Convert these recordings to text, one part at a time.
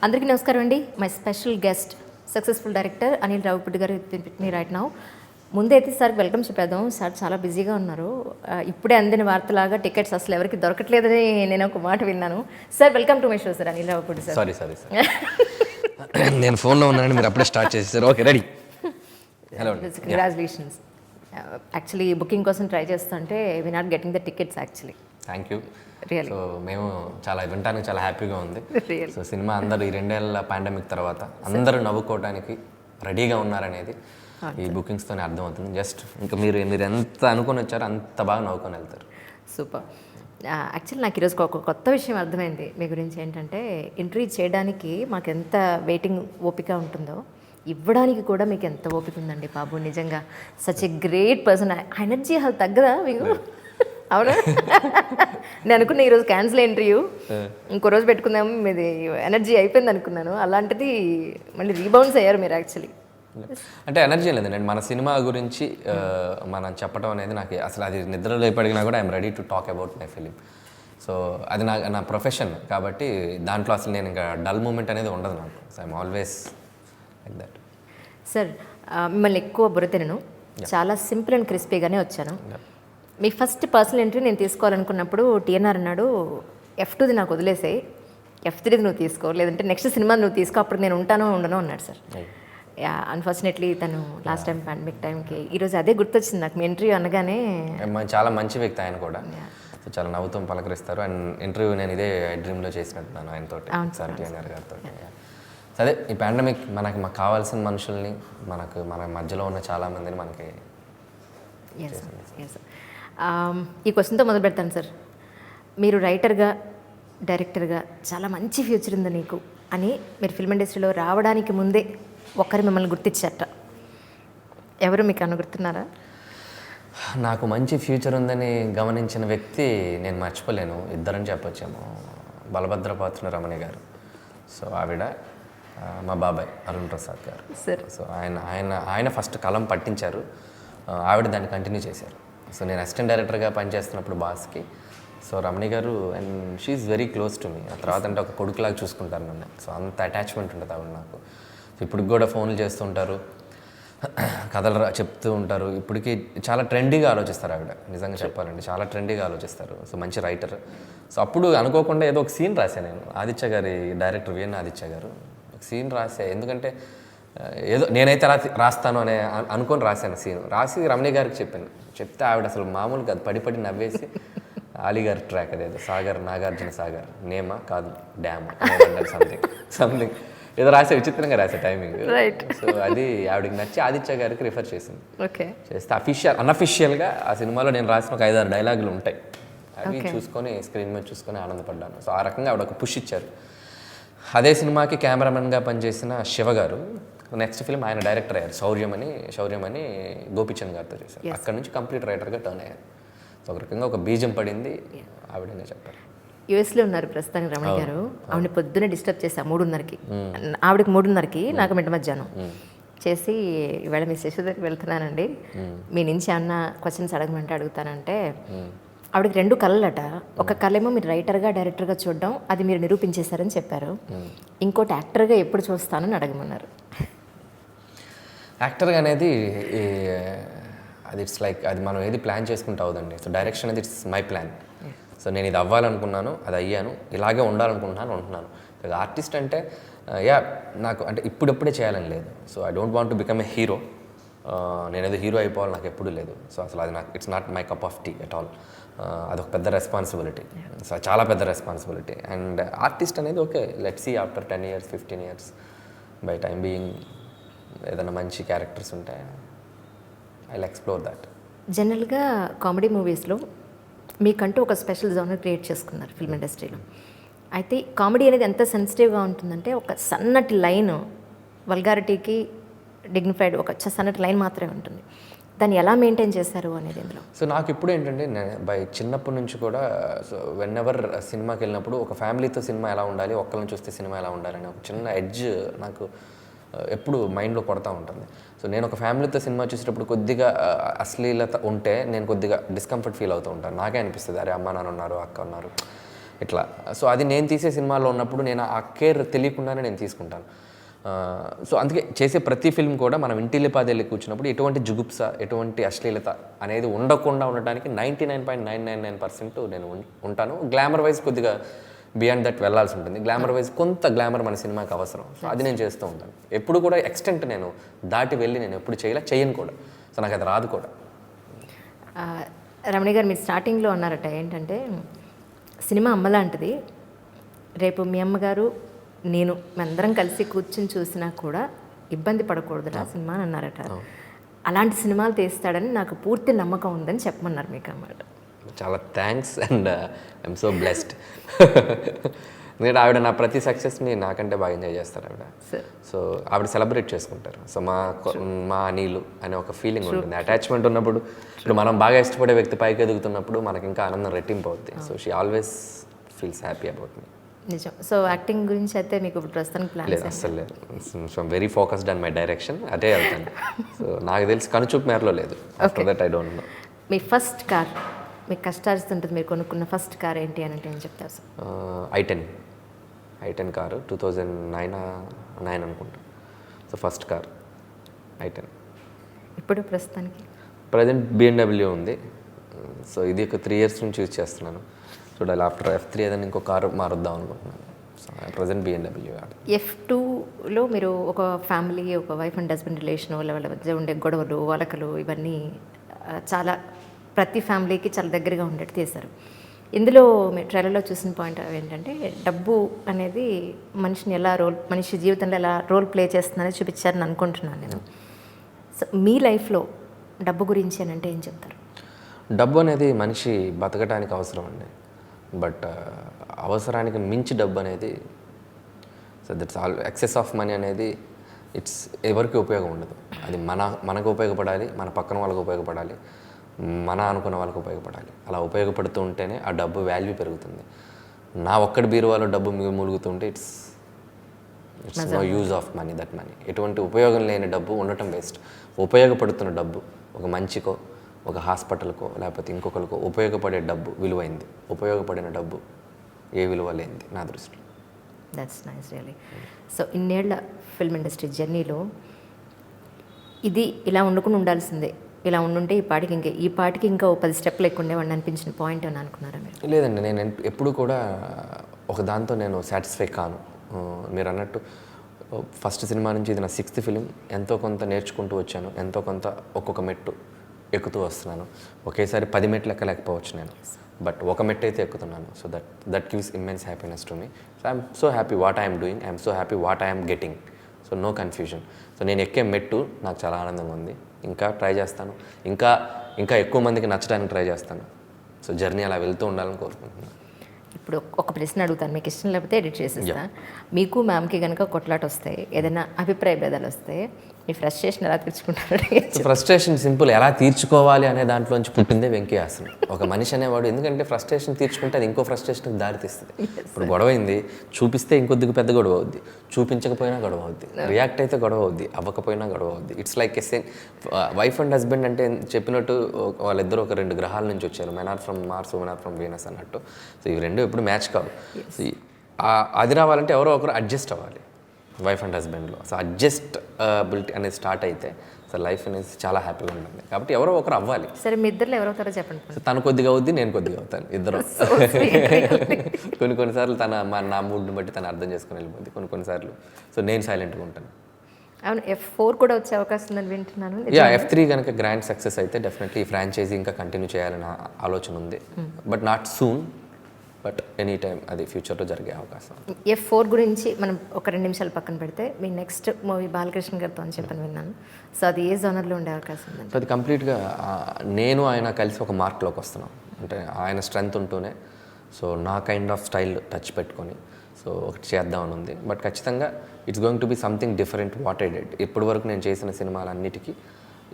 అందరికీ నమస్కారం అండి. My special guest successful director Anil Ravipudi గారు మీ రైట్ నౌ. ముందైతే సార్ వెల్కమ్ చెప్పేద్దాం. సార్ చాలా బిజీగా ఉన్నారు. ఇప్పుడే అందిన వార్తలాగా టికెట్స్ అసలు ఎవరికి దొరకట్లేదని నేను ఒక మాట విన్నాను. Sir welcome to my show sir Anil Ravipudi sir. Sorry నేను ఫోన్లో ఉన్నానని మీరు అప్పుడే స్టార్ట్ చేసేసారు. Okay, ready. Hello, congratulations. Actually booking కోసం ట్రై చేస్తుంటే we not getting the tickets actually. Thank you. Really so మేము చాలా వినటానికి చాలా హ్యాపీగా ఉంది. సో సినిమా అందరూ ఈ 2 ఏళ్ళ పాండమిక్ తర్వాత అందరూ నవ్వుకోవడానికి రెడీగా ఉన్నారనేది ఈ బుకింగ్స్తోనే అర్థమవుతుంది. జస్ట్ ఇంకా మీరు ఎంత అనుకొని వచ్చారో అంత బాగా నవ్వుకొని వెళ్తారు. సూపర్. యాక్చువల్లీ నాకు ఈరోజు ఒక కొత్త విషయం అర్థమైంది మీ గురించి. ఏంటంటే ఇంటర్వ్యూ చేయడానికి మాకు ఎంత వెయిటింగ్ ఓపిక ఉంటుందో ఇవ్వడానికి కూడా మీకు ఎంత ఓపిక ఉందండి బాబు. నిజంగా such a great person. Energy అసలు తగ్గదా మీకు? అవునా? నేను అనుకున్నా ఈరోజు క్యాన్సిల్ ఇంటర్వ్యూ, ఇంకో రోజు పెట్టుకుందాము, మీది ఎనర్జీ అయిపోయింది అనుకున్నాను. అలాంటిది మళ్ళీ రీబౌండ్స్ అయ్యారు మీరు యాక్చువల్లీ. అంటే ఎనర్జీ లేదండి, మన సినిమా గురించి మనం చెప్పడం అనేది నాకు అసలు అది నిద్రలో ఎప్పటికినా కూడా I'm ready to talk about my film. So అది నా ప్రొఫెషన్ కాబట్టి దాంట్లో అసలు నేను ఇంకా డల్ మూమెంట్ అనేది ఉండదు నాకు. So I'm always like that. Sir మిమ్మల్ని ఎక్కువ బుర్రతినను, చాలా సింపుల్ అండ్ క్రిస్పీగానే వచ్చాను. మీ ఫస్ట్ పర్సనల్ ఎంట్రీ నేను తీసుకోవాలనుకున్నప్పుడు టీఎన్ఆర్ అన్నాడు, F2ది నాకు వదిలేసాయి, F3ది నువ్వు తీసుకో, లేదంటే నెక్స్ట్ సినిమా నువ్వు తీసుకో, అప్పుడు నేను ఉంటానో ఉండనో అన్నాడు సార్. అన్ఫార్చునేట్లీ తను లాస్ట్ టైం పాండమిక్ టైంకి. ఈరోజు అదే గుర్తొచ్చింది నాకు మీ ఇంటర్వ్యూ అనగానే. చాలా మంచి వ్యక్తి ఆయన కూడా. సో చాలా నవ్వుతూ పలకరిస్తారు. అండ్ ఇంటర్వ్యూ నేను ఇదే డ్రీమ్లో చేసినట్టున్నాను ఆయనతో, సార్ టీఎన్ఆర్ గారితో. అదే ఈ పాండమిక్ మాకు కావాల్సిన మనుషుల్ని మన మధ్యలో ఉన్న చాలామందిని మనకి. ఈ క్వశ్చన్తో మొదలు పెడతాను సార్. మీరు రైటర్గా, డైరెక్టర్గా చాలా మంచి ఫ్యూచర్ ఉంది నీకు అని మీరు ఫిల్మ్ ఇండస్ట్రీలో రావడానికి ముందే ఒక్కరు మిమ్మల్ని గుర్తించారట. ఎవరు మీకు అన్న గుర్తున్నారా? నాకు మంచి ఫ్యూచర్ ఉందని గమనించిన వ్యక్తి నేను మర్చిపోలేను, ఇద్దరని చెప్పొచ్చేమో. బలభద్రపాత్రుని రమణి గారు, సో ఆవిడ, మా బాబాయ్ అరుణ్ ప్రసాద్ గారు. సో ఆయన ఫస్ట్ కలం పట్టించారు, ఆవిడ దాన్ని కంటిన్యూ చేశారు. సో నేను అసిస్టెంట్ డైరెక్టర్గా పనిచేస్తున్నప్పుడు బాస్కి, so Ramani garu, and she very close to me. ఆ తర్వాత అంటే ఒక కొడుకులాగా చూసుకుంటారు నన్ను. సో అంత అటాచ్మెంట్ ఉంటుంది ఆవిడ నాకు. సో ఇప్పటికి కూడా ఫోన్లు చేస్తుంటారు, కథలు చెప్తూ ఉంటారు. ఇప్పటికీ చాలా ట్రెండీగా ఆలోచిస్తారు ఆవిడ, నిజంగా చెప్పాలండి చాలా ట్రెండీగా ఆలోచిస్తారు. సో మంచి రైటర్. సో అప్పుడు అనుకోకుండా ఏదో ఒక సీన్ రాశాను నేను, ఆదిత్య గారి డైరెక్టర్ విఎన్ ఆదిత్య గారు ఒక సీన్ రాసా. ఎందుకంటే ఏదో నేనైతే రాస్తాను అనే అనుకొని రాశాను సీన్. రాసి రమణి గారికి చెప్పాను. చెప్తే ఆవిడ అసలు మామూలుగా అది పడి నవ్వేసి, అలీగారి ట్రాక్ అదేదో సాగర్, నాగార్జున సాగర్, నేమా కాదు డ్యామ్, సంథింగ్ ఏదో రాసే, విచిత్రంగా రాసే టైమింగ్. సో అది ఆవిడకి నచ్చి ఆదిత్య గారికి రిఫర్ చేసింది. చేస్తే అన్అఫిషియల్గా ఆ సినిమాలో నేను రాసిన ఒక 5-6 డైలాగులు ఉంటాయి. అవి చూసుకొని స్క్రీన్ మీద చూసుకొని ఆనందపడ్డాను. సో ఆ రకంగా ఆవిడ ఒక పుష్ ఇచ్చారు. అదే సినిమాకి కెమెరామెన్గా పనిచేసిన శివ గారు నెక్స్ట్ ఫిల్మ్ ఆయన డైరెక్టర్ అయ్యారు, శౌర్యం అని గోపిచంద్ గారితో చేశారు. అక్కడ నుంచి కంప్లీట్ రైటర్గా టర్న్ అయ్యారు. సో ఒక రకంగా ఒక బీజం పడింది, ఆవిడనే చెప్పారు. యూఎస్లో ఉన్నారు ప్రస్తుతానికి రమణి గారు. ఆవిడ పొద్దున్నే డిస్టర్బ్ చేశా 3:30కి. ఆవిడకి 3:30కి, నాకు మిట్ట మధ్యాహ్నం చేసి, ఇవాళ మీ శశి దగ్గరికి వెళ్తున్నానండి, మీ నుంచి ఏమన్నా క్వశ్చన్స్ అడగమంటే అడుగుతానంటే, ఆవిడకి 2 కళలట. ఒక కళేమో మీరు రైటర్గా, డైరెక్టర్గా చూడడం, అది మీరు నిరూపించేశారని చెప్పారు. ఇంకోటి యాక్టర్గా ఎప్పుడు చూస్తానని అడగమన్నారు. యాక్టర్గా అనేది అది ఇట్స్ లైక్, అది మనం ఏది ప్లాన్ చేసుకుంటూ అవుదండి. సో డైరెక్షన్ అనేది ఇట్స్ మై ప్లాన్. సో నేను ఇది అవ్వాలనుకున్నాను, అది అయ్యాను, ఇలాగే ఉంటున్నాను. ఆర్టిస్ట్ అంటే నాకు అంటే ఇప్పుడెప్పుడే చేయాలని లేదు. So I don't want to become a hero. నేను ఏదో హీరో అయిపోవాలి నాకు ఎప్పుడూ లేదు. సో అసలు అది నాకు it's not my cup of tea at all. అదొక పెద్ద రెస్పాన్సిబిలిటీ, సో చాలా పెద్ద రెస్పాన్సిబిలిటీ. అండ్ ఆర్టిస్ట్ అనేది okay, let's see after 10 years 15 years by time being ఏదైనా మంచి క్యారెక్టర్స్ ఉంటాయి, ఐ విల్ ఎక్స్ప్లోర్ దట్. జనరల్గా కామెడీ మూవీస్లో మీకంటూ ఒక స్పెషల్ జోనర్ క్రియేట్ చేసుకున్నారు ఫిల్మ్ ఇండస్ట్రీలో. అయితే కామెడీ అనేది ఎంత సెన్సిటివ్గా ఉంటుందంటే, ఒక సన్నటి లైన్, వల్గారిటీకి డిగ్నిఫైడ్ ఒక సన్నటి లైన్ మాత్రమే ఉంటుంది. దాన్ని ఎలా మెయింటైన్ చేశారు అనేది ఇందులో. సో నాకు ఇప్పుడు ఏంటంటే, చిన్నప్పటి నుంచి కూడా, సో వెన్ ఎవర్ సినిమాకి వెళ్ళినప్పుడు ఒక ఫ్యామిలీతో సినిమా ఎలా ఉండాలి, ఒక్కరిని చూస్తే సినిమా ఎలా ఉండాలని ఒక చిన్న ఎడ్జ్ నాకు ఎప్పుడు మైండ్లో కొడతా ఉంటుంది. సో నేను ఒక ఫ్యామిలీతో సినిమా చూసేటప్పుడు కొద్దిగా అశ్లీలత ఉంటే నేను కొద్దిగా డిస్కంఫర్ట్ ఫీల్ అవుతూ ఉంటాను. నాకే అనిపిస్తుంది, అరే అమ్మ నాన్న ఉన్నారు, అక్క ఉన్నారు, ఇట్లా. సో అది నేను తీసే సినిమాలో ఉన్నప్పుడు నేను ఆ కేర్ తెలియకుండానే నేను తీసుకుంటాను. సో అందుకే చేసే ప్రతి ఫిల్మ్ కూడా మనం ఇంటిల్లిపాదెళ్ళి కూర్చున్నప్పుడు ఎటువంటి జుగుప్స, ఎటువంటి అశ్లీలత అనేది ఉండకుండా ఉండడానికి 99.999% నేను ఉంటాను. గ్లామర్ వైజ్ కొద్దిగా బియాండ్ దట్ వెళ్ళాల్సి ఉంటుంది. గ్లామర్ వైజ్ కొంత గ్లామర్ మన సినిమాకి అవసరం. సో అది నేను చేస్తూ ఉంటాను. ఎప్పుడు కూడా ఎక్స్టెంట్ నేను దాటి వెళ్ళి నేను ఎప్పుడు చేయను కూడా. సో నాకు అది రాదు కూడా. రమణి గారు, మీరు స్టార్టింగ్లో అన్నారట ఏంటంటే సినిమా అమ్మలాంటిది, రేపు మీ అమ్మగారు నేను అందరం కలిసి కూర్చుని చూసినా కూడా ఇబ్బంది పడకూడదురా సినిమా అని అన్నారట. అలాంటి సినిమాలు తీస్తాడని నాకు పూర్తి నమ్మకం ఉందని చెప్పమన్నారు మీకు అన్నమాట. చాలా thanks and I'm so blessed. ఎందుకంటే ఆవిడ నా ప్రతి సక్సెస్ని నాకంటే బాగా ఎంజాయ్ చేస్తారు ఆవిడ. సో ఆవిడ సెలబ్రేట్ చేసుకుంటారు. సో మా అనిలు అనే ఒక ఫీలింగ్ ఉంటుంది, అటాచ్మెంట్ ఉన్నప్పుడు. ఇప్పుడు మనం బాగా ఇష్టపడే వ్యక్తి పైకి ఎదుగుతున్నప్పుడు మనకి ఇంకా ఆనందం రెట్టింపు అవుతుంది. So she always feels happy about me. నిజం. సో యాక్టింగ్ గురించి అయితే మీకు ప్రస్తుతానికి ప్లాన్ లేదు, అస్సలు లేదు. So very focused on my direction, అదే వెళ్తాను. సో నాకు తెలిసి కనుచూపు మేరలో లేదు. After that I don't know. Me first car మీకు కష్టార్జితుంటుంది, మీరు కొనుక్కున్న ఫస్ట్ కార్ ఏంటి అని అంటే ఏం చెప్తారు సార్? i10 కారు 2009 అనుకుంటా. So first car i10. ఇప్పుడు ప్రస్తుతానికి ప్రజెంట్ BMW ఉంది. సో ఇది ఒక 3 years నుంచి యూజ్ చేస్తున్నాను. చూడాలి ఆఫ్టర్ F3 ఏదైనా ఇంకో కారు మారుద్దాం అనుకుంటున్నాను. So present BMW. F2లో మీరు ఒక ఫ్యామిలీ, ఒక వైఫ్ అండ్ హస్బెండ్ రిలేషన్, వాళ్ళ మధ్య ఉండే గొడవలు, వలకలు ఇవన్నీ చాలా ప్రతి ఫ్యామిలీకి చాలా దగ్గరగా ఉండేట్టు తీశారు. ఇందులో మీరు ట్రైలర్లో చూసిన పాయింట్ ఏంటంటే డబ్బు అనేది మనిషి జీవితంలో ఎలా రోల్ ప్లే చేస్తుందని చూపించారని అనుకుంటున్నాను నేను. సో మీ లైఫ్లో డబ్బు గురించి అని అంటే ఏం చెప్తారు? డబ్బు అనేది మనిషి బతకడానికి అవసరం అండి. బట్ అవసరానికి మించి డబ్బు అనేది, so that's all excess of money అనేది ఇట్స్ ఎవరికి ఉపయోగం ఉండదు. అది మనకు ఉపయోగపడాలి, మన పక్కన వాళ్ళకి ఉపయోగపడాలి, మన అనుకున్న వాళ్ళకి ఉపయోగపడాలి. అలా ఉపయోగపడుతూ ఉంటేనే ఆ డబ్బు వాల్యూ పెరుగుతుంది. నా ఒక్కడి బీరువాలో డబ్బు మూలుగుతుంటే it's no use of money. That money ఎటువంటి ఉపయోగం లేని డబ్బు ఉండటం వేస్ట్. ఉపయోగపడుతున్న డబ్బు ఒక మంచికో, ఒక హాస్పిటల్కో, లేకపోతే ఇంకొకరికో ఉపయోగపడే డబ్బు విలువైంది. ఉపయోగపడిన డబ్బు ఏ విలువ లేనిది నా దృష్టిలో. That's nice really. సో ఇన్నేళ్ల ఫిల్మ్ ఇండస్ట్రీ జర్నీలో ఇది ఇలా ఉండాల్సిందే, ఇలా ఉండుంటే ఈ పాటికి ఇంకా 10 స్టెప్లు ఎక్కువ ఉండేవాడిని అనిపించిన పాయింట్ అని అనుకున్నారా మీరు? లేదండి, నేను ఎప్పుడు కూడా ఒక దాంతో నేను సాటిస్ఫై కాను. మీరు అన్నట్టు ఫస్ట్ సినిమా నుంచి ఇది నా 6th ఫిలిం. ఎంతో కొంత నేర్చుకుంటూ వచ్చాను, ఎంతో కొంత ఒక్కొక్క మెట్టు ఎక్కుతూ వస్తున్నాను. ఒకేసారి 10 మెట్లు ఎక్కలేకపోవచ్చు నేను, బట్ ఒక మెట్టు అయితే ఎక్కుతున్నాను. So that gives immense happiness to me. So I'm so happy what I'm doing, I'm so happy what I'm getting. So no confusion. So నేను ఎక్కే మెట్టు నాకు చాలా ఆనందంగా ఉంది. ఇంకా ట్రై చేస్తాను, ఇంకా ఎక్కువ మందికి నచ్చడానికి ట్రై చేస్తాను. సో జర్నీ అలా వెళ్తూ ఉండాలని కోరుకుంటున్నాను. ఇప్పుడు ఒక ప్రశ్న అడుగుతాను, మీకు ఇష్టం లేకపోతే ఎడిట్ చేసేస్తా. మీకు మ్యామ్కి కనుక కొట్లాట వస్తాయి, ఏదైనా అభిప్రాయ భేదాలు వస్తాయి, మీ ఫ్రస్ట్రేషన్ ఎలా తీర్చుకుంటారు? ఫ్రస్ట్రేషన్ సింపుల్, ఎలా తీర్చుకోవాలి అనే దాంట్లోంచి పుట్టిందే వెంకీ ఆసనం. ఒక మనిషి అనేవాడు ఎందుకంటే ఫ్రస్ట్రేషన్ తీర్చుకుంటే అది ఇంకో ఫ్రస్ట్రేషన్కి దారి తీస్తుంది. ఇప్పుడు గొడవ అయింది, చూపిస్తే ఇంకొద్దిగా పెద్ద గొడవ అవుద్ది, చూపించకపోయినా గొడవ అవుద్ది, రియాక్ట్ అయితే గొడవ అవుద్ది, అవ్వకపోయినా గొడవ అవుద్ది. It's like wife and husband అంటే చెప్పినట్టు వాళ్ళిద్దరూ ఒక 2 గ్రహాల నుంచి వచ్చారు, men are from Mars, women are from Venus అన్నట్టు. సో ఇవి రెండు ఎప్పుడు మ్యాచ్ కావు. సో అది రావాలంటే ఎవరో ఒకరు అడ్జస్ట్ అవ్వాలి వైఫ్ అండ్ హస్బెండ్లో. సో అడ్జస్టబిలిటీ అనేది స్టార్ట్ అయితే సో లైఫ్ అనేది చాలా హ్యాపీగా ఉంటుంది. కాబట్టి ఎవరో ఒకరు అవ్వాలి. సరే, మీ ఇద్దరు ఎవరవుతారో చెప్పండి. సో తను కొద్దిగా అవుద్ది, నేను కొద్దిగా అవుతాను, ఇద్దరు. కొన్నిసార్లు నా మూడ్ని బట్టి తను అర్థం చేసుకుని వెళ్ళిపోద్ది, కొన్నిసార్లు సో నేను సైలెంట్గా ఉంటాను. అవును, F4 కూడా వచ్చే అవకాశం ఉందని వింటున్నాను. F3 కనుక గ్రాండ్ సక్సెస్ అయితే డెఫినెట్లీ ఈ ఫ్రాంచైజీ ఇంకా కంటిన్యూ చేయాలని ఆలోచన ఉంది. But not soon, but any time అది ఫ్యూచర్లో జరిగే అవకాశం. F4 గురించి మనం ఒక 2 నిమిషాలు పక్కన పెడితే, మీ నెక్స్ట్ మూవీ బాలకృష్ణ గారితో అని చెప్పని విన్నాను. సో అది ఏ జోనర్లో ఉండే అవకాశం ఉంది? సో అది కంప్లీట్గా నేను ఆయన కలిసి ఒక మార్క్లోకి వస్తున్నాం. అంటే ఆయన స్ట్రెంగ్త్ ఉంటూనే సో నా కైండ్ ఆఫ్ స్టైల్ టచ్ పెట్టుకొని సో ఒకటి చేద్దామని ఉంది. బట్ ఖచ్చితంగా it's going to be something different what I did. ఇప్పటి వరకు నేను చేసిన సినిమాలన్నిటికీ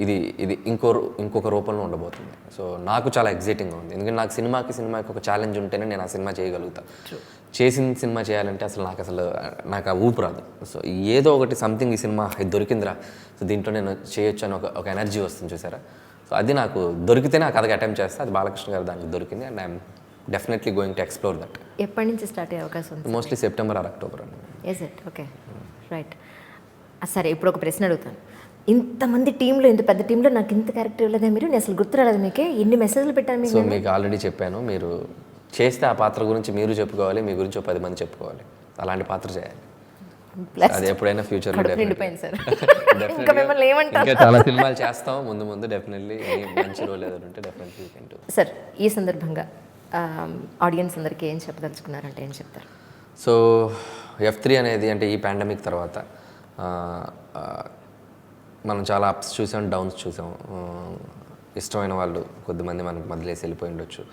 ఇది ఇంకొక రూపంలో ఉండబోతుంది. సో నాకు చాలా ఎగ్జైటింగ్గా ఉంది, ఎందుకంటే నాకు సినిమాకి ఒక ఛాలెంజ్ ఉంటేనే నేను ఆ సినిమా చేయగలుగుతాను. చేసిన సినిమా చేయాలంటే నాకు ఆ ఊపు రాదు. సో ఏదో ఒకటి సంథింగ్ ఈ సినిమా దొరికిందిరా, సో దీంట్లో నేను చేయొచ్చు అని ఒక ఎనర్జీ వస్తుంది చూసారా. సో అది నాకు దొరికితేనే ఆ కథకి అటెంప్ట్ చేస్తే అది బాలకృష్ణ గారు దానికి దొరికింది. And I'm definitely going to explore that. ఎప్పటి నుంచి స్టార్ట్ అయ్యే అవకాశం ఉంది? మోస్ట్లీ సెప్టెంబర్ ఆర్ అక్టోబర్ అండి. Is it okay right. సరే ఇప్పుడు ఒక ప్రశ్న అడుగుతాను. ఇంతమంది టీంలో, ఇంత పెద్ద టీంలో నాకు ఇంత క్యారెక్టర్ ఇవ్వలేదా మీరు? నేను అసలు గుర్తురాలేదు మీకే? ఎన్ని మెసేజ్లు పెట్టాను సో మీకు? మీకు ఆల్రెడీ చెప్పాను, మీరు చేస్తే ఆ పాత్ర గురించి మీరు చెప్పుకోవాలి, మీ గురించి 10 మంది చెప్పుకోవాలి. అలాంటి పాత్ర చేయాలి. అది ఎప్పుడైనా ఫ్యూచర్లో నిండిపోయింది సార్. ఇంకా మిమ్మల్ని ఏమంటారు? ఇంకా చాలా సినిమాలు చేస్తాం ముందు డెఫినెట్లీ. మంచి రోల్ ఏదైనా ఉంటే definitely you can do. Sir ఈ సందర్భంగా ఆడియన్స్ అందరికీ ఏం చెప్పదలుచుకున్నారంటే ఏం చెప్తారు? సో F3 అనేది అంటే ఈ పాండమిక్ తర్వాత మనం చాలా అప్స్ చూసాం, డౌన్స్ చూసాం. ఇష్టమైన వాళ్ళు కొద్దిమంది మనకు వదిలేసి వెళ్ళిపోయి ఉండొచ్చు.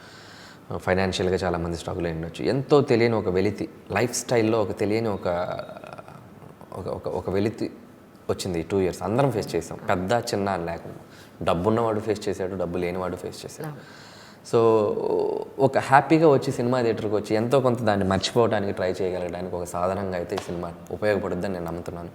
ఫైనాన్షియల్గా చాలామంది స్ట్రగుల్ అయి ఉండొచ్చు. ఎంతో తెలియని ఒక వెలితి, లైఫ్ స్టైల్లో ఒక తెలియని ఒక వెలితి వచ్చింది. 2 years అందరం ఫేస్ చేసాం, పెద్ద చిన్న అని లేకుండా. డబ్బున్నవాడు ఫేస్ చేశాడు, డబ్బు లేనివాడు ఫేస్ చేశాడు. సో ఒక హ్యాపీగా వచ్చి సినిమా థియేటర్కి వచ్చి ఎంతో కొంత దాన్ని మర్చిపోవడానికి ట్రై చేయగలగడానికి ఒక సాధనంగా అయితే ఈ సినిమా ఉపయోగపడుద్దని నేను నమ్ముతున్నాను.